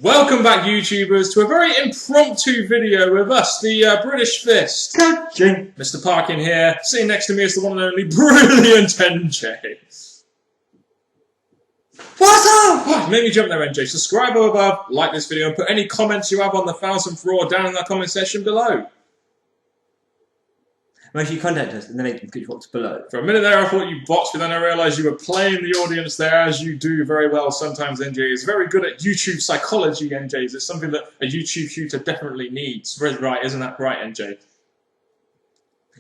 Welcome back, YouTubers, to a very impromptu video with us, the British Fist. Coaching. Mr. Parkin here. Sitting next to me is the one and only brilliant NJ. What's up? Oh, make me jump there, NJ. Subscribe above, like this video, and put any comments you have on the 1000th Raw down in the comment section below. Make sure you contact us and then put your box below. For a minute there, I thought you boxed, but then I realised you were playing the audience there, as you do very well sometimes, NJ. is very good at YouTube psychology, NJs. It's something that a YouTube shooter definitely needs. Right, isn't that right, NJ?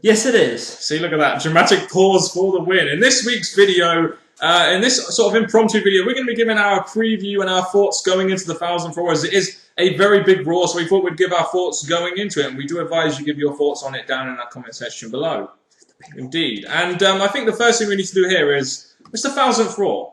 Yes, it is. See, look at that. Dramatic pause for the win. In this week's video, in this sort of impromptu video, we're going to be giving our preview and our thoughts going into the 1000th Raw, as it is a very big Raw, so we thought we'd give our thoughts going into it, and we do advise you give your thoughts on it down in that comment section below. Indeed. And I think the first thing we need to do here is, it's the 1000th Raw.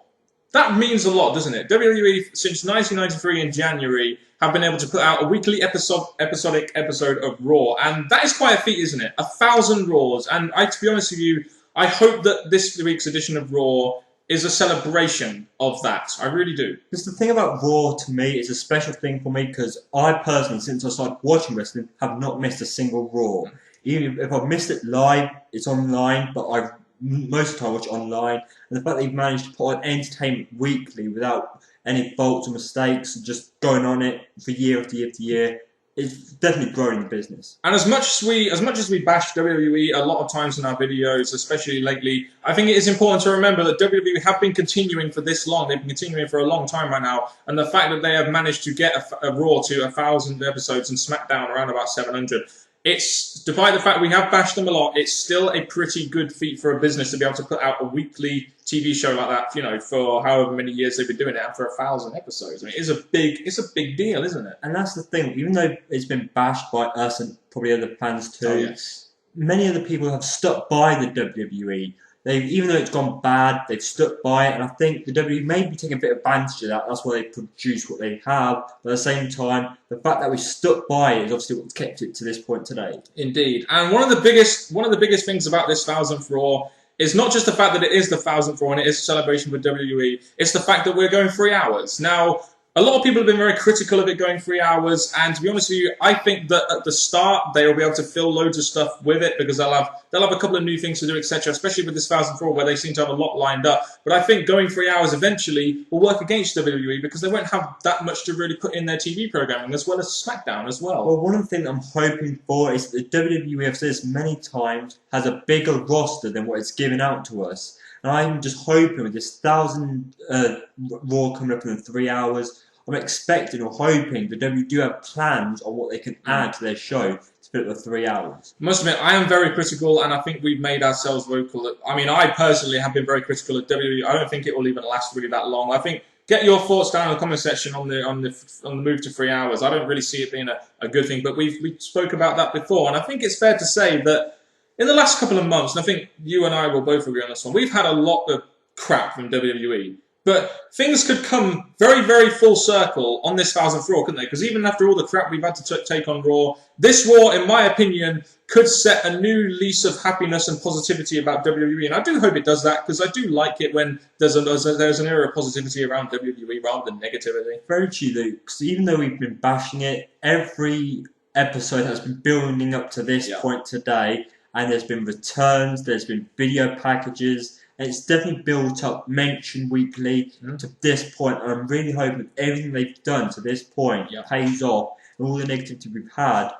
That means a lot, doesn't it? WWE, since 1993 in January, have been able to put out a weekly episodic episode of Raw, and that is quite a feat, isn't it? 1,000 Raws, and to be honest with you, I hope that this week's edition of Raw is a celebration of that. I really do. Because the thing about Raw, to me, is a special thing for me, because I personally, since I started watching wrestling, have not missed a single Raw. Even if I've missed it live, it's online, but most of the time I watch it online. And the fact that you've managed to put on entertainment weekly without any faults or mistakes, and just going on it for year after year after year, it's definitely growing the business. And as much as we bash WWE a lot of times in our videos, especially lately, I think it is important to remember that WWE have been continuing for this long. They've been continuing for a long time right now, and the fact that they have managed to get a Raw to 1,000 episodes and SmackDown around about 700. It's, despite the fact we have bashed them a lot, it's still a pretty good feat for a business to be able to put out a weekly TV show like that, you know, for however many years they've been doing it, and for 1,000 episodes. I mean, it's a big deal, isn't it? And that's the thing, even though it's been bashed by us and probably other fans too, yes, many other people have stuck by the WWE. Even though it's gone bad, they've stuck by it, and I think the WWE may be taking a bit of advantage of that. That's why they produce what they have. But at the same time, the fact that we stuck by it is obviously what's kept it to this point today. Indeed, and one of the biggest things about this 1000th Raw is not just the fact that it is the 1000th Raw and it is a celebration with WWE. It's the fact that we're going 3 hours now. A lot of people have been very critical of it going 3 hours, and to be honest with you, I think that at the start they will be able to fill loads of stuff with it, because they'll have a couple of new things to do, etc. Especially with this 1000th Raw, where they seem to have a lot lined up. But I think going 3 hours eventually will work against WWE, because they won't have that much to really put in their TV programming, as well as SmackDown as well. Well, one of the things I'm hoping for is that WWE, I've said this many times, has a bigger roster than what it's giving out to us. And I'm just hoping with this 1,000 Raw coming up in 3 hours, I'm expecting or hoping the WWE do have plans on what they can add to their show to fit up the 3 hours. I must admit, I am very critical, and I think we've made ourselves vocal. I mean, I personally have been very critical of WWE. I don't think it will even last really that long. I think, get your thoughts down in the comment section on the move to 3 hours. I don't really see it being a good thing, but we spoke about that before, and I think it's fair to say that in the last couple of months, and I think you and I will both agree on this one, we've had a lot of crap from WWE. But things could come very, very full circle on this 1000th Raw, couldn't they? Because even after all the crap we've had to take on Raw, this Raw, in my opinion, could set a new lease of happiness and positivity about WWE. And I do hope it does that, because I do like it when there's an era of positivity around WWE rather than negativity. Very true, Luke. Because even though we've been bashing it, every episode has been building up to this point today. And there's been returns, there's been video packages. And it's definitely built up, mentioned weekly to this point, and I'm really hoping that everything they've done to this point pays off, and all the negativity we've had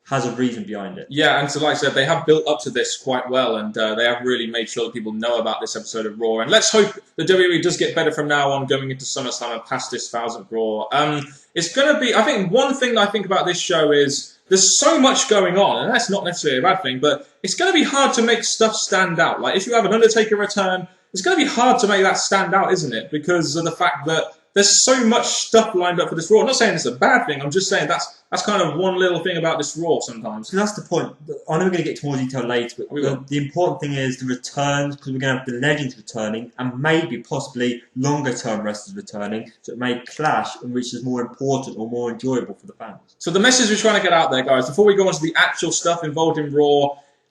has a reason behind it. Yeah, and so like I said, they have built up to this quite well, and they have really made sure that people know about this episode of Raw. And let's hope the WWE does get better from now on going into SummerSlam and past this 1000th Raw. It's going to be, I think, one thing that I think about this show is there's so much going on, and that's not necessarily a bad thing, but it's going to be hard to make stuff stand out. Like, if you have an Undertaker return, it's going to be hard to make that stand out, isn't it? Because of the fact that there's so much stuff lined up for this Raw. I'm not saying it's a bad thing, I'm just saying that's kind of one little thing about this Raw sometimes. So that's the point. I know we're going to get to more detail later, but the important thing is the returns, because we're going to have the legends returning, and maybe possibly longer-term wrestlers returning, so it may clash, in which is more important or more enjoyable for the fans. So the message we're trying to get out there, guys, before we go on to the actual stuff involved in Raw,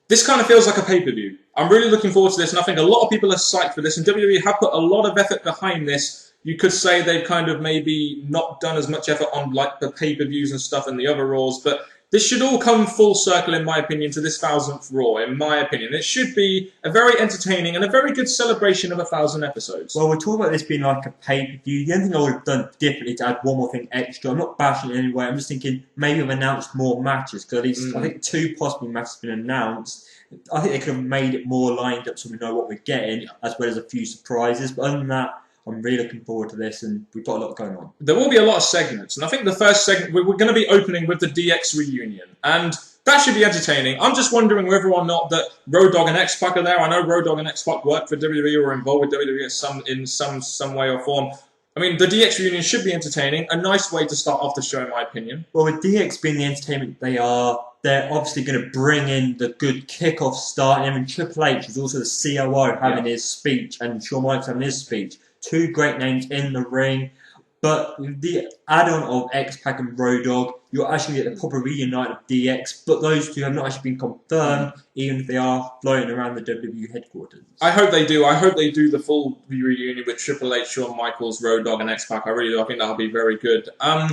this kind of feels like a pay-per-view. I'm really looking forward to this, and I think a lot of people are psyched for this, and WWE have put a lot of effort behind this You could say they've kind of maybe not done as much effort on like the pay-per-views and stuff and the other Raws, but this should all come full circle, in my opinion, to this 1000th Raw, in my opinion. It should be a very entertaining and a very good celebration of 1,000 episodes. Well, we're talking about this being like a pay-per-view. The only thing I would have done differently to add one more thing extra, I'm not bashing it anyway, I'm just thinking maybe I've announced more matches, because at least I think 2 possibly matches have been announced. I think they could have made it more lined up so we know what we're getting, as well as a few surprises. But other than that, I'm really looking forward to this, and we've got a lot going on. There will be a lot of segments, and I think the first segment, we're going to be opening with the DX reunion, and that should be entertaining. I'm just wondering whether or not that Road Dogg and X-Pac are there. I know Road Dogg and X-Pac work for WWE or are involved with WWE in some way or form. I mean, the DX reunion should be entertaining, a nice way to start off the show, in my opinion. Well, with DX being the entertainment they are, they're obviously going to bring in the good kickoff start, and even Triple H is also the COO having his speech, and Shawn Michaels having his speech. 2 great names in the ring, but with the add-on of X-Pac and Road Dogg, you'll actually get the proper reunite of DX, but those 2 have not actually been confirmed, even if they are floating around the WWE headquarters. I hope they do. I hope they do the full reunion with Triple H, Shawn Michaels, Road Dogg, and X-Pac. I really do. I think that'll be very good. I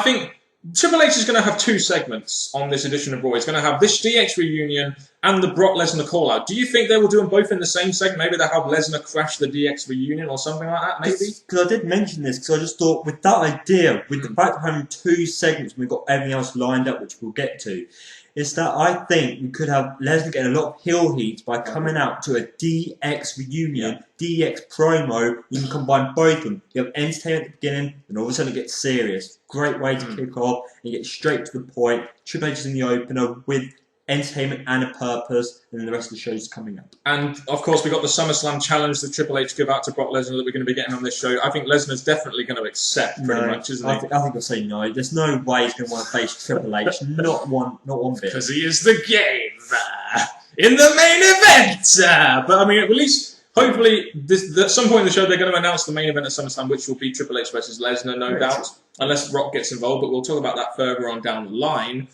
think Triple H is going to have 2 segments on this edition of Raw. He's going to have this DX reunion and the Brock Lesnar call-out. Do you think they will do them both in the same segment? Maybe they'll have Lesnar crash the DX reunion or something like that, maybe? Because I did mention this, because I just thought, with that idea, with the fact of having 2 segments, we've got everything else lined up, which we'll get to, is that I think we could have Lesnar getting a lot of heel heat by coming out to a DX reunion, DX promo. You can combine both of them. You have entertainment at the beginning, and all of a sudden it gets serious. Great way to kick off and get straight to the point. Triple H is in the opener with entertainment and a purpose, and then the rest of the show's coming up. And, of course, we've got the SummerSlam challenge that Triple H give out to Brock Lesnar that we're going to be getting on this show. I think Lesnar's definitely going to accept pretty much, isn't he? I think I'll say no. There's no way he's going to want to face Triple H. not one bit. Because he is the game in the main event. But, I mean, at least, hopefully, at some point in the show, they're going to announce the main event at SummerSlam, which will be Triple H versus Lesnar, no doubt. Unless Rock gets involved, but we'll talk about that further on down the line.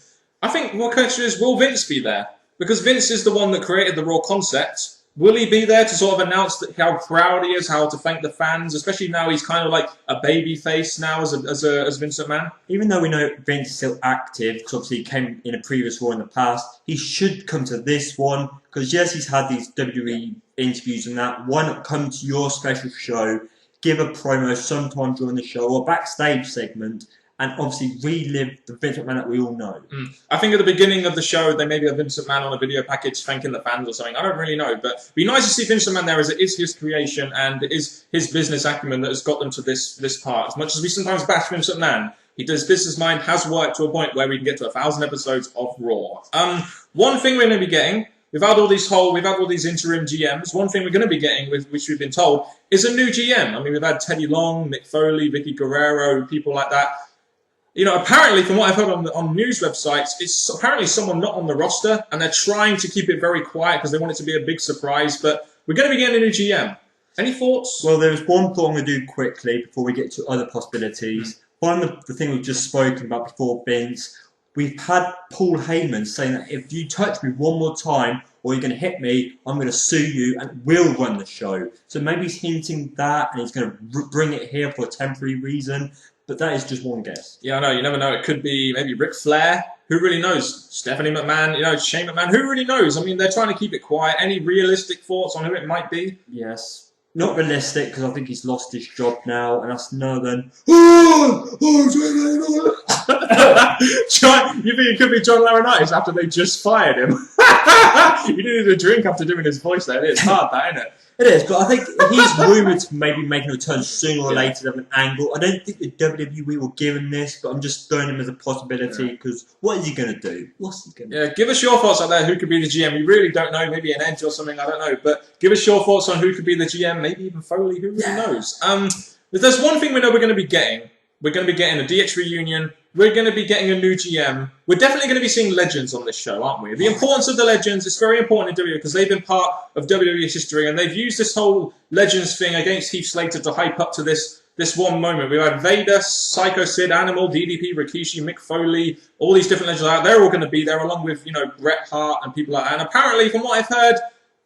I think what question is, will Vince be there? Because Vince is the one that created the Raw concept. Will he be there to sort of announce how proud he is, how to thank the fans, especially now he's kind of like a baby face now as Vince McMahon? Even though we know Vince is still active, because obviously he came in a previous Raw in the past, he should come to this one, because yes, he's had these WWE interviews and that. Why not come to your special show, give a promo sometime during the show, or a backstage segment, and obviously relive the Vince McMahon that we all know. I think at the beginning of the show, they maybe have Vince McMahon on a video package thanking the fans or something. I don't really know, but it'd be nice to see Vince McMahon there, as it is his creation and it is his business acumen that has got them to this part. As much as we sometimes bash Vince McMahon, his business mind has worked to a point where we can get to 1,000 episodes of Raw. One thing we're going to be getting, we've had all these interim GMs. One thing we're going to be getting, which we've been told, is a new GM. I mean, we've had Teddy Long, Mick Foley, Vicky Guerrero, people like that. Apparently, from what I've heard on news websites, it's apparently someone not on the roster, and they're trying to keep it very quiet because they want it to be a big surprise. But we're going to be getting a new GM. Any thoughts? Well, there's one thought I'm going to do quickly before we get to other possibilities. One of the thing we've just spoken about before, Vince, we've had Paul Heyman saying that if you touch me one more time or you're going to hit me, I'm going to sue you and will run the show. So maybe he's hinting that and he's going to bring it here for a temporary reason. But that is just one guess. Yeah, I know. You never know. It could be maybe Ric Flair. Who really knows? Stephanie McMahon, Shane McMahon. Who really knows? I mean, they're trying to keep it quiet. Any realistic thoughts on who it might be? Yes. Not realistic, because I think he's lost his job now, and that's no then. You think it could be John Laurinaitis after they just fired him? You needed a drink after doing his voice there. It's hard, that, isn't it? It is, but I think he's rumoured to maybe make a return sooner or later of an angle. I don't think the WWE will give him this, but I'm just throwing him as a possibility, because what is he going to do? What's he going to do? Yeah, give us your thoughts out there. Who could be the GM? We really don't know. Maybe an Edge or something. I don't know. But give us your thoughts on who could be the GM. Maybe even Foley. Who really knows? But there's one thing we know we're going to be getting. We're going to be getting a DX reunion. We're going to be getting a new GM. We're definitely going to be seeing legends on this show, aren't we? The importance of the legends is very important in WWE because they've been part of WWE's history, and they've used this whole legends thing against Heath Slater to hype up to this one moment. We've had Vader, Psycho Sid, Animal, DDP, Rikishi, Mick Foley, all these different legends out. They're all going to be there, along with Bret Hart and people like that. And apparently, from what I've heard,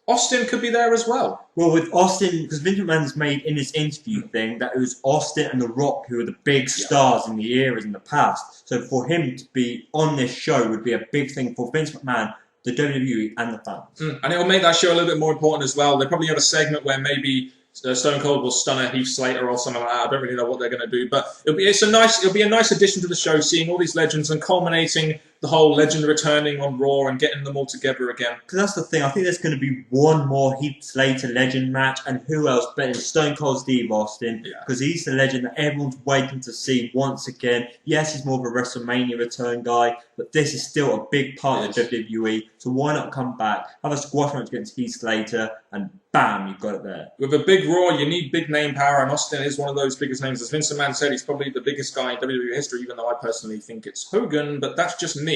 Austin could be there as well. Well, with Austin, because Vince McMahon's made in his interview thing that it was Austin and The Rock who were the big stars in the eras in the past. So for him to be on this show would be a big thing for Vince McMahon, the WWE, and the fans. And it will make that show a little bit more important as well. They probably have a segment where maybe Stone Cold will stun a Heath Slater or something like that. I don't really know what they're going to do, but it'll be a nice addition to the show, seeing all these legends and culminating the whole legend returning on Raw and getting them all together again. Because that's the thing. I think there's going to be one more Heath Slater legend match, and who else better than Stone Cold Steve Austin? Because he's the legend that everyone's waiting to see once again. Yes, he's more of a WrestleMania return guy, but this is still a big part of WWE. So why not come back, have a squash match against Heath Slater, and bam, you've got it there. With a big Raw, you need big name power, and Austin is one of those biggest names. As Vince McMahon said, he's probably the biggest guy in WWE history, even though I personally think it's Hogan, but that's just me.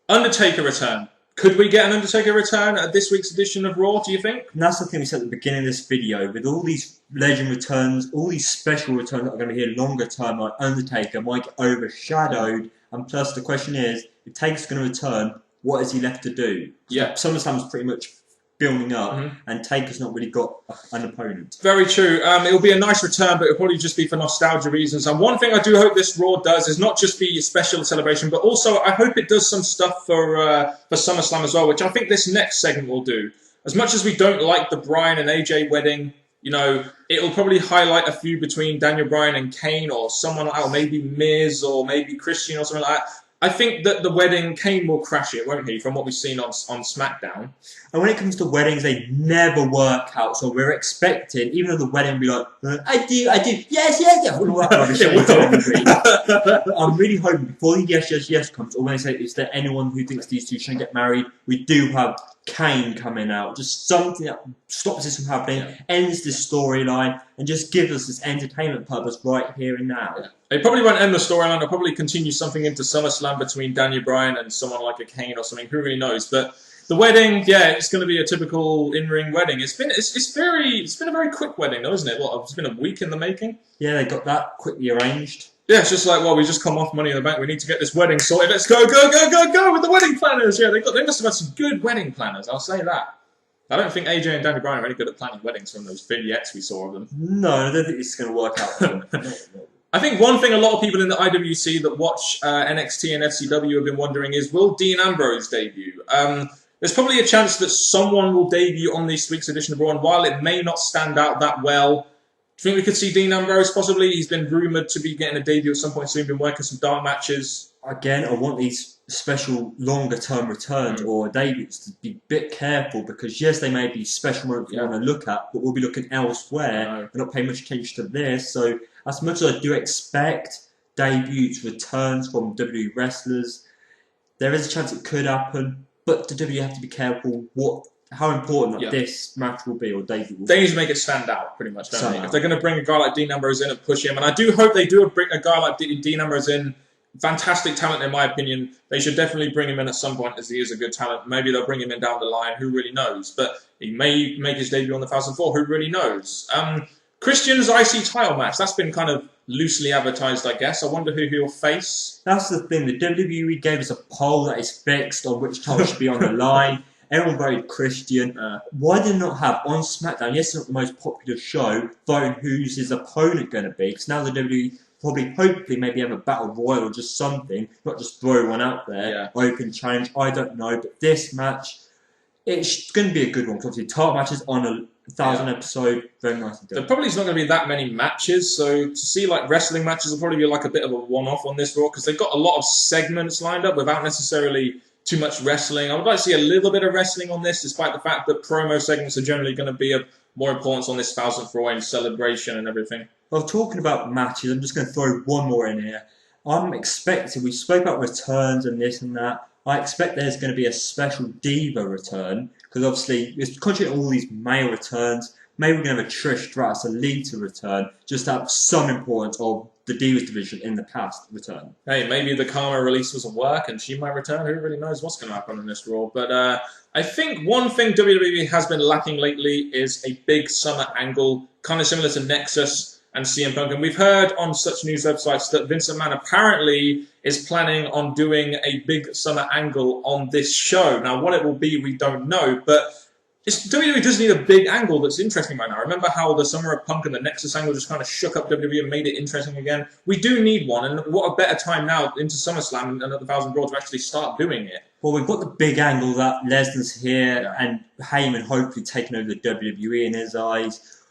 Undertaker return. Could we get an Undertaker return at this week's edition of Raw, do you think? And that's the thing we said at the beginning of this video. With all these legend returns, all these special returns that are going to be here longer term, like Undertaker, might get overshadowed. And plus, the question is, if Taker's going to return, what is he left to do? Yeah. SummerSlam's pretty much building up, and Taker's not really got an opponent. Very true. It'll be a nice return, but it'll probably just be for nostalgia reasons. And one thing I do hope this Raw does is not just be a special celebration, but also I hope it does some stuff for SummerSlam as well, which I think this next segment will do. As much as we don't like the Bryan and AJ wedding, you know, it'll probably highlight a feud between Daniel Bryan and Kane, or someone like, or maybe Miz, or maybe Christian, or something like that. I think that the wedding, Kane will crash it, won't he, from what we've seen on SmackDown. And when it comes to weddings, they never work out. So we're expecting, even though the wedding will be like, I do, yes. I'm really hoping before the yes comes, or when they say, is there anyone who thinks these two shouldn't get married, we do have Kane coming out. Just something that stops this from happening, ends this storyline, and just gives us this entertainment purpose right here and now. They probably won't end the storyline. They'll probably continue something into SummerSlam between Daniel Bryan and someone like a Kane or something. Who really knows? But the wedding, it's going to be a typical in-ring wedding. It's been a very quick wedding, though, isn't it? It's been a week in the making. Yeah, they got that quickly arranged. Yeah, it's just like, well, we just come off Money in the Bank. We need to get this wedding sorted. Let's go with the wedding planners. Yeah, they must have had some good wedding planners. I'll say that. I don't think AJ and Daniel Bryan are any good at planning weddings from those vignettes we saw of them. No, I don't think it's going to work out for them. I think one thing a lot of people in the IWC that watch NXT and FCW have been wondering is, will Dean Ambrose debut? There's probably a chance that someone will debut on this week's edition of Raw, and while it may not stand out that well, do you think we could see Dean Ambrose possibly? He's been rumoured to be getting a debut at some point soon, been working some dark matches. Again, I want these special longer-term returns or debuts to be a bit careful, because yes, they may be special moments we want to look at, but we'll be looking elsewhere. We're not paying much attention to this, so as much as I do expect debuts, returns from WWE wrestlers, there is a chance it could happen, but the WWE have to be careful how important this match will be, or debut will be. They need to make it stand out, pretty much, don't they? If they're going to bring a guy like Dean Ambrose in and push him, and I do hope they do bring a guy like Dean Ambrose in, fantastic talent in my opinion, they should definitely bring him in at some point, as he is a good talent. Maybe they'll bring him in down the line, who really knows? But he may make his debut on the 1004, who really knows? Christian's IC title match, that's been kind of loosely advertised, I guess. I wonder who he'll face. That's the thing, the WWE gave us a poll that is fixed on which title should be on the line. Everyone voted Christian. Why did they not have on SmackDown, yes, it's not the most popular show, voting who's his opponent going to be? Because now the WWE hopefully maybe have a battle royal or just something, not just throw one out there, open challenge, I don't know. But this match, it's going to be a good one, because obviously title matches on a 1,000 episode, very nice to do. There probably is not going to be that many matches, so to see like wrestling matches will probably be like a bit of a one-off on this Raw, because they've got a lot of segments lined up without necessarily too much wrestling. I would like to see a little bit of wrestling on this, despite the fact that promo segments are generally going to be of more importance on this 1,000th Raw and celebration and everything. Well, talking about matches, I'm just going to throw one more in here. I'm expecting, we spoke about returns and this and that, I expect there's going to be a special Diva return, because obviously it's concentrating all these male returns. Maybe we're going to have a Trish Stratus, a Lita return, just to have some importance of the Divas division in the past return. Hey, maybe the Karma release doesn't work and she might return. Who really knows what's going to happen in this Raw? But I think one thing WWE has been lacking lately is a big summer angle, kind of similar to Nexus and CM Punk. And we've heard on such news websites that Vince McMahon apparently is planning on doing a big summer angle on this show. Now, what it will be, we don't know, but WWE does need a big angle that's interesting right now. Remember how the Summer of Punk and the Nexus angle just kind of shook up WWE and made it interesting again? We do need one, and what a better time now into SummerSlam and at the 1,000 Broad to actually start doing it. Well, we've got the big angle that Lesnar's here and Heyman hopefully taking over the WWE in his eyes.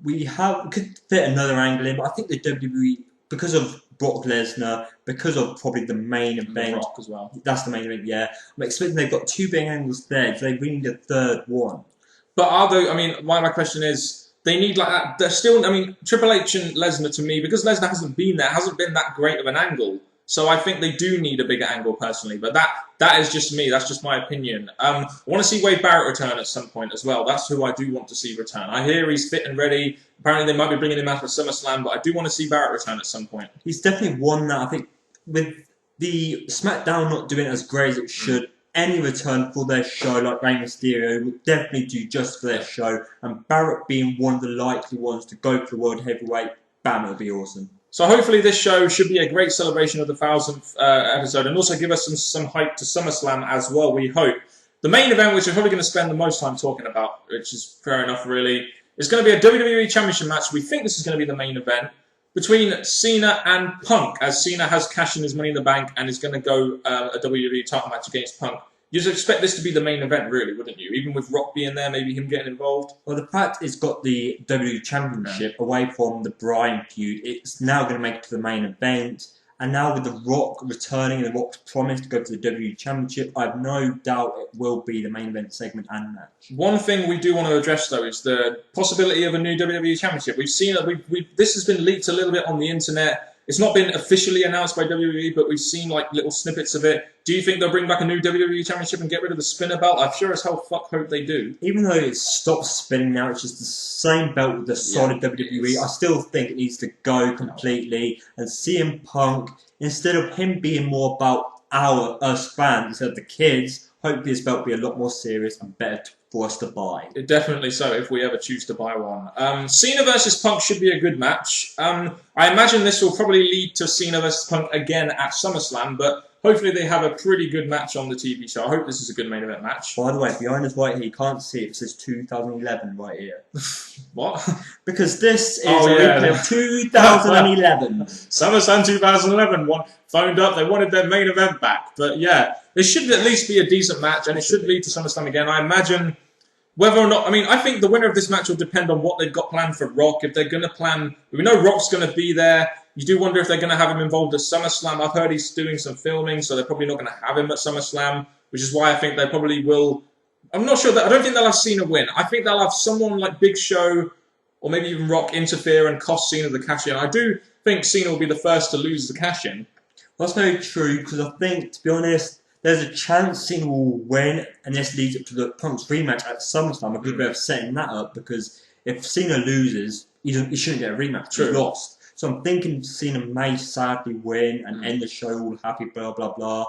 We could fit another angle in, but I think the WWE, because of Brock Lesnar, because of probably the main event. The Rock as well. That's the main event, yeah. I'm expecting they've got two big angles there, so they really need a third one. But are they, I mean, my question is, they need like that, they're still, I mean, Triple H and Lesnar to me, because Lesnar hasn't been there, hasn't been that great of an angle. So I think they do need a bigger angle personally, but that is just me. That's just my opinion. I want to see Wade Barrett return at some point as well. That's who I do want to see return. I hear he's fit and ready. Apparently they might be bringing him out for SummerSlam, but I do want to see Barrett return at some point. He's definitely one that I think with the SmackDown not doing as great as it should, any return for their show like Rey Mysterio would definitely do just for their show. And Barrett being one of the likely ones to go for the World Heavyweight, bam, it'll be awesome. So hopefully this show should be a great celebration of the 1,000th episode and also give us some hype to SummerSlam as well, we hope. The main event, which we're probably going to spend the most time talking about, which is fair enough really, is going to be a WWE Championship match. We think this is going to be the main event between Cena and Punk, as Cena has cashed in his Money in the Bank and is going to go a WWE title match against Punk. You'd expect this to be the main event, really, wouldn't you? Even with Rock being there, maybe him getting involved. Well, the fact it's got the WWE Championship away from the Bryan feud, it's now going to make it to the main event. And now with The Rock returning and The Rock's promise to go to the WWE Championship, I have no doubt it will be the main event segment and match. One thing we do want to address, though, is the possibility of a new WWE Championship. We've seen it. This has been leaked a little bit on the internet. It's not been officially announced by WWE, but we've seen like little snippets of it. Do you think they'll bring back a new WWE Championship and get rid of the spinner belt? I'm sure as hell fuck hope they do. Even though it's stopped spinning now, it's just the same belt with the solid WWE. I still think it needs to go completely. And CM Punk, instead of him being more about us fans instead of the kids, hopefully this belt will be a lot more serious and better for us to buy. Definitely so, if we ever choose to buy one. Cena versus Punk should be a good match. I imagine this will probably lead to Cena versus Punk again at SummerSlam, but hopefully they have a pretty good match on the TV show. I hope this is a good main event match. By the way, behind us right here, you can't see it. It says 2011 right here. What? Because this is a replay of 2011. SummerSlam 2011 one phoned up. They wanted their main event back. But yeah, it should at least be a decent match, and it should lead to SummerSlam again. I imagine whether or not... I mean, I think the winner of this match will depend on what they've got planned for Rock. If they're going to plan... We know Rock's going to be there. You do wonder if they're going to have him involved at SummerSlam. I've heard he's doing some filming, so they're probably not going to have him at SummerSlam, which is why I think they probably will... I'm not sure that... I don't think they'll have Cena win. I think they'll have someone like Big Show or maybe even Rock interfere and cost Cena the cash-in. I do think Cena will be the first to lose the cash-in. That's very true, because I think, to be honest, there's a chance Cena will win, and this leads up to the Punk's rematch at SummerSlam. A good way of setting that up, because if Cena loses, he shouldn't get a rematch. He's lost. So I'm thinking Cena may sadly win and end the show all happy, blah, blah, blah.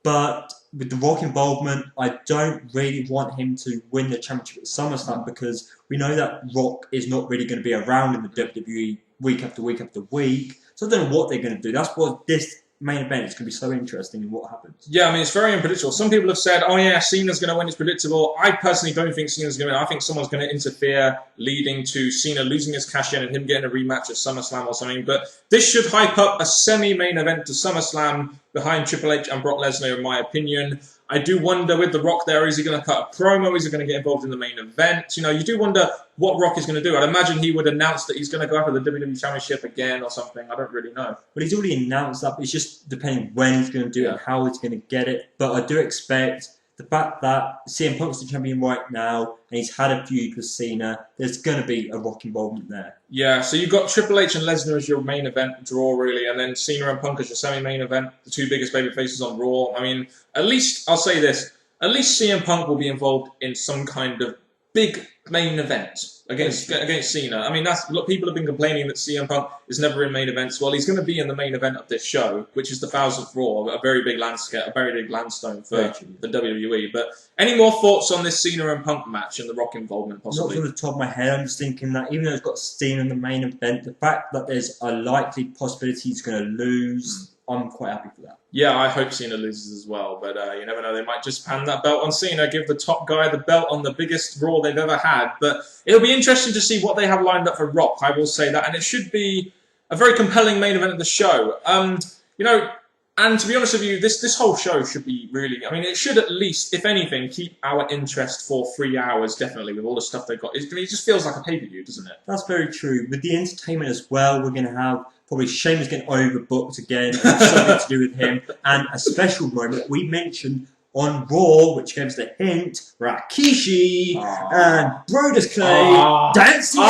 But with the Rock involvement, I don't really want him to win the championship at SummerSlam, because we know that Rock is not really going to be around in the WWE week after week after week. So I don't know what they're going to do. That's what this main event is going to be so interesting in what happens. Yeah, I mean, it's very unpredictable. Some people have said, oh yeah, Cena's going to win, it's predictable. I personally don't think Cena's going to win. I think someone's going to interfere, leading to Cena losing his cash-in and him getting a rematch at SummerSlam or something. But this should hype up a semi-main event to SummerSlam behind Triple H and Brock Lesnar, in my opinion. I do wonder with The Rock there, is he going to cut a promo? Is he going to get involved in the main event? You know, you do wonder what Rock is going to do. I'd imagine he would announce that he's going to go after the WWE Championship again or something. I don't really know. But he's already announced that. It's just depending when he's going to do it and how he's going to get it. But I do expect the fact that CM Punk's the champion right now and he's had a feud with Cena, there's going to be a Rock involvement there. Yeah, so you've got Triple H and Lesnar as your main event draw, really, and then Cena and Punk as your semi-main event, the two biggest baby faces on Raw. I mean, at least, I'll say this, at least CM Punk will be involved in some kind of big main event against Cena. I mean, look, people have been complaining that CM Punk is never in main events. Well, he's going to be in the main event of this show, which is the 1,000th Raw, a very big landscape, a very big landstone for the WWE. But any more thoughts on this Cena and Punk match and the Rock involvement, possibly? Not from the top of my head. I'm just thinking that even though it's got Cena in the main event, the fact that there's a likely possibility he's going to lose, I'm quite happy for that. Yeah, I hope Cena loses as well, but you never know. They might just pan that belt on Cena, give the top guy the belt on the biggest Raw they've ever had. But it'll be interesting to see what they have lined up for Rock, I will say that. And it should be a very compelling main event of the show. You know, and to be honest with you, this whole show should be really... I mean, it should at least, if anything, keep our interest for 3 hours, definitely, with all the stuff they've got. It just feels like a pay-per-view, doesn't it? That's very true. With the entertainment as well, we're going to have... Probably Sheamus getting overbooked again, something to do with him, and a special moment we mentioned on Raw, which gave us the hint, Rikishi and Brodus Clay dancing.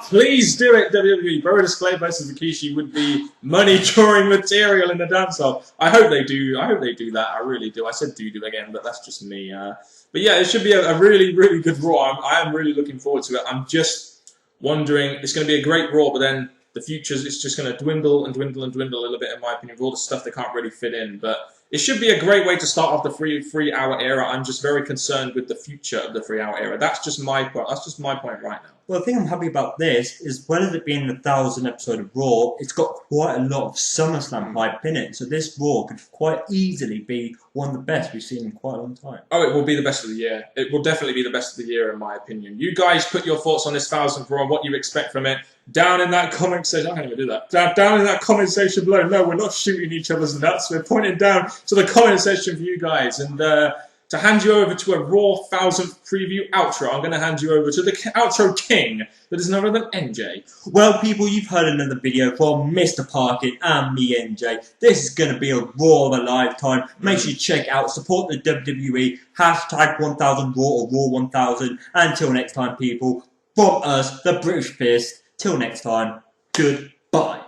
Please do it, WWE. Brodus Clay versus Rikishi would be money-drawing material in the dance-off. I hope they do. I hope they do that. I really do. I said do again, but that's just me. But yeah, it should be a really, really good Raw. I am really looking forward to it. I'm just wondering, it's going to be a great Raw, but then the futures, it's just going to dwindle and dwindle and dwindle a little bit, in my opinion, with all the stuff they can't really fit in. But it should be a great way to start off the three-hour era. I'm just very concerned with the future of the 3-hour era. That's just my point. That's just my point right now. Well, the thing I'm happy about this is, whether it being the 1,000th episode of Raw, it's got quite a lot of SummerSlam hype in it. So this Raw could quite easily be one of the best we've seen in quite a long time. Oh, it will be the best of the year. It will definitely be the best of the year, in my opinion. You guys put your thoughts on this 1,000th Raw and what you expect from it down in that comment section. I can't even do that. Down in that comment section below. No, we're not shooting each other's nuts. We're pointing down to the comment section for you guys. And to hand you over to a Raw 1,000th preview outro, I'm going to hand you over to the outro king that is none other than NJ. Well, people, you've heard another video from Mr. Parkin and me, NJ. This is going to be a Raw of a lifetime. Make sure you check out, support the WWE, hashtag 1000 Raw or Raw 1000. Until next time, people, from us, the British Fist, till next time, goodbye.